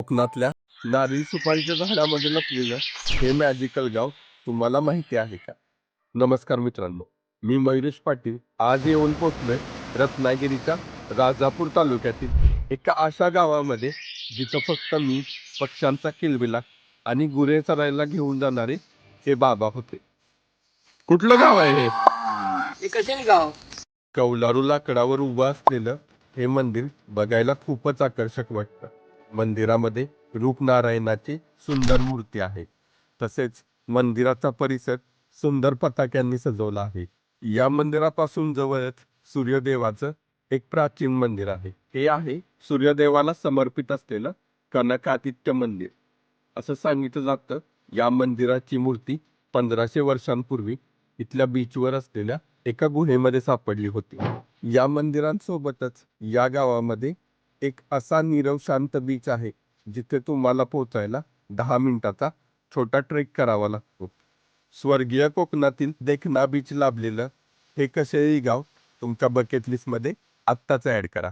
कोकणातल्या नारळी सुपारीच्या झाडामध्ये लपलेलं हे मॅजिकल गाव तुम्हाला माहिती आहे का? नमस्कार मित्रांनो, मी मयुरेश पाटील. आज येऊन पोहोचलोय रत्नागिरीच्या राजापूर तालुक्यातील एका अशा गावामध्ये जिथं फक्त मी, पक्ष्यांचा किलबिलाट आणि गुरे चरायला घेऊन जाणारे हे बाबा होते. कुठलं गाव आहे हे? हे कशाने गाव? कौलारू लाकडावर उभं असलेलं हे मंदिर बघायला खूपच आकर्षक वाटतं. मंदिरामध्ये रूपनारायणाची सुंदर मूर्ती आहे. तसेच मंदिराचा परिसर सुंदर पताक्यांनी सजवला आहे. या मंदिरापासून जवळच सूर्यदेवाचं एक प्राचीन मंदिर आहे. हे आहे सूर्यदेवाला समर्पित असलेलं कनकादित्य मंदिर. असं सांगितलं जातं या मंदिराची मूर्ती 1500 वर्षांपूर्वी इथल्या बीचवर असलेल्या एका गुहेमध्ये सापडली होती. या मंदिरांसोबतच या गावामध्ये एक असा नीरव शांत बीच आहे जिथे तुम्हाला पोहोचायला 10 मिनिटाचा छोटा ट्रेक करावा लागतो. स्वर्गीय कोकणातील देखना बीच लाभलेलं हे कसेही गाव तुमच्या बकेट लिस्टमध्ये आत्ताच ॲड करा.